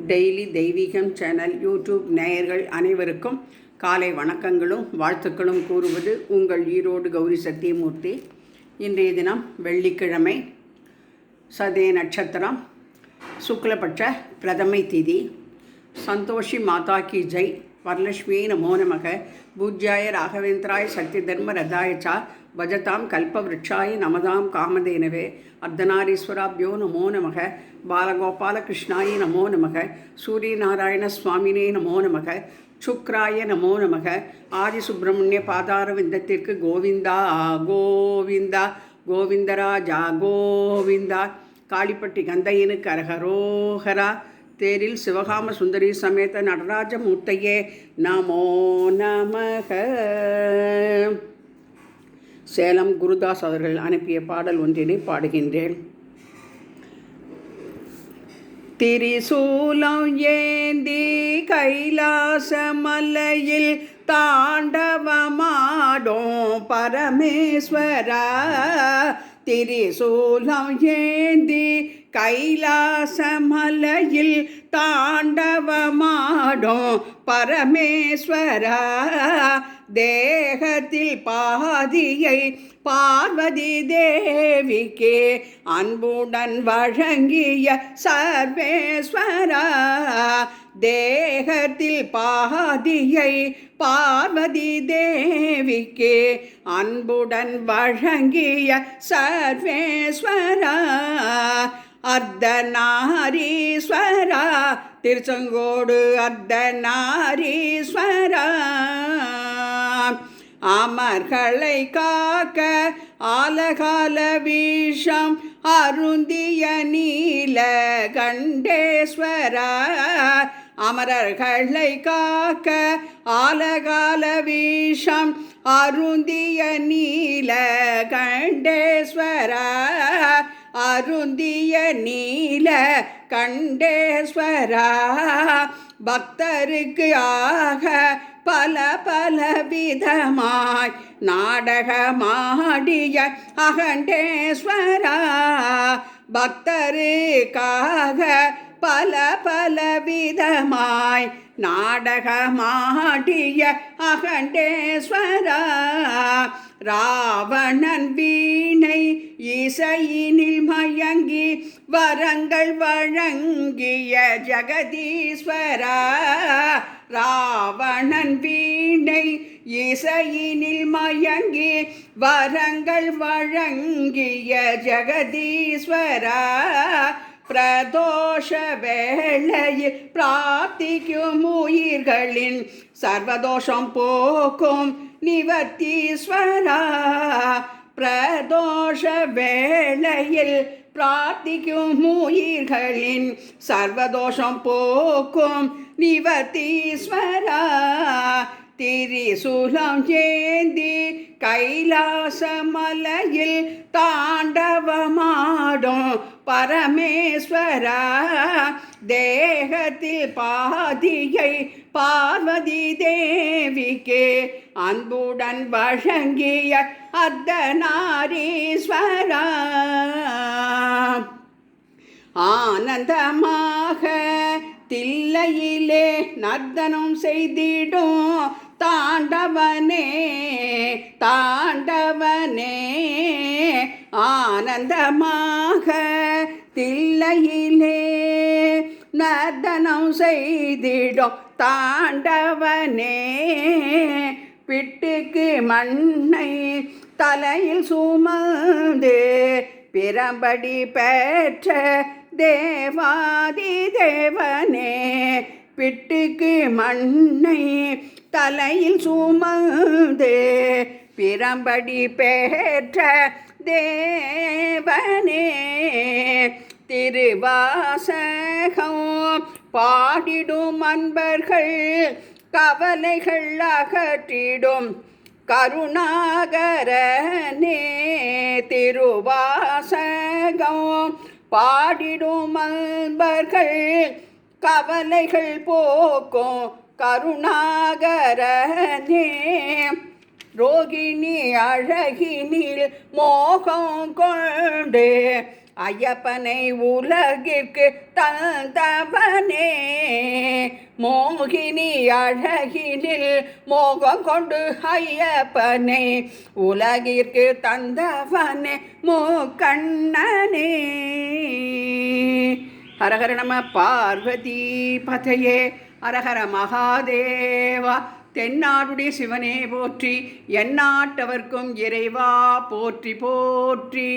Daily தெய்வீகம் channel YouTube நேயர்கள் அனைவருக்கும் காலை வணக்கங்களும் வாழ்த்துக்களும் கூறுவது உங்கள் ஈரோடு கௌரி சத்தியமூர்த்தி. இன்றைய தினம் வெள்ளிக்கிழமை, சதய நட்சத்திரம், சுக்லபட்ச பிரதமை திதி. சந்தோஷி மாதா கி ஜெய். வரலட்சுமி நமோ நமக. பூஜ்யாய ராகவேந்திராய சக்தி தர்ம ரதாயச்சா பஜதாம் கல்பவ்ருட்சாய நமதாம் காமதேனவே. அர்த்தநாரீஸ்வராபியோ நமோ நமக. பாலகோபால கிருஷ்ணாய நமோ நமக. சூரியநாராயண சுவாமினே நமோ நமக. சுக்ராய நமோ நமக. ஆதிசுப்பிரமணிய பாதாரவிந்தத்திற்கு கோவிந்தா கோவிந்தா. கோவிந்தராஜா கோவிந்தா. காளிப்பட்டி கந்தையனுக்கு அரகரோஹரா. தேரில் சிவகாம சுந்தரி சமேத நடராஜ மூர்த்தையே நமோ நமக. சேலம் குருதாஸ் அவர்கள் அனுப்பிய பாடல் ஒன்றினை பாடுகின்றேன். திரிசூலம் ஏந்தி கைலாச மலையில் தாண்டவமாடும் பரமேஸ்வரா. திரிசூலம் ஏந்தி கைலாச மலையில் தாண்டவமாடும் பரமேஸ்வரா. தேகத்தில் பாதியை பார்வதி தேவிக்கு அன்புடன் வழங்கிய சர்வேஸ்வரா. தேகத்தில் பாதியை பார்வதி தேவிக்கு அன்புடன் வழங்கிய சர்வேஸ்வரா. அர்த்தநாரீஸ்வரா. திருச்செங்கோடு அர்த்தநாரீஸ்வரா. அமர்களை காக்க ஆலகால விஷம் அருந்திய நீல கண்டேஸ்வரா. அமரர்களை காக்க ஆலகால விஷம் அருந்திய நீல கண்டேஸ்வரா. அருந்திய நீல கண்டேஸ்வரா. பக்தருக்கு ஆக பல பல விதமாய் நாடகமாடிய அகண்டேஸ்வரா. பக்தருக்காக பல பல விதமாய் நாடகமாடிய அகண்டேஸ்வரா. ராவணன் வீணை இசையினில் மயங்கி வரங்கள் வழங்கிய ஜெகதீஸ்வரா. ராவணன் வீணை இசையினில் மயங்கி வரங்கள் வழங்கிய ஜெகதீஸ்வரா. பிரதோஷ வேளையில் பிரார்த்திக்கும் உயிர்களின் சர்வதோஷம் போக்கும் நிவர்த்தீஸ்வரா. பிரதோஷ வேளையில் பிரார்த்திக்கும் உயிர்களின் சர்வதோஷம் போக்கும் நிவர்த்தீஸ்வரா. திரிசூலம் ஏந்தி கைலாச மலையில் தாண்டவமாடும் பரமேஸ்வரா. தேகத்தில் பாதியை பார்வதி தேவிக்கு அன்புடன் வழங்கிய அர்த்தநாரீஸ்வரா. ஆனந்தமாக தில்லையிலே நர்த்தனம் செய்திடும் தாண்டவனே தாண்டவனே. ஆனந்தமாக தில்லையிலே நர்த்தனம் செய்திடும் தாண்டவனே. பிட்டுக்கு மண்ணை தலையில் சுமந்து பிரம்படி பெற்ற தேவாதி தேவனே. பிட்டுக்கு மண்ணை தலையில் சுமந்து பிரம்படி பெற்ற தேவனே. திருவாசகம் பாடிடும் அன்பர்கள் கவலைகள் அகற்றிடும் கருணாகரனே. திருவாசகம் பாடிடும் அன்பர்கள் கவலைகள் போக்கும் கருணாகரனே. ரோகிணி அழகினில் மோகம் கொண்டு ஐயப்பனை உலகிற்கு தந்தவனே, மோகினி அழகினில் மோகம் கொண்டு ஐயப்பனை உலகிற்கு தந்தவனே மூக்கண்ணனே. ஹரஹர நம பார்வதி பதையே, ஹரஹர மகாதேவா. தென்னாடுடைய சிவனே போற்றி, எந்நாட்டவர்க்கும் இறைவா போற்றி போற்றி.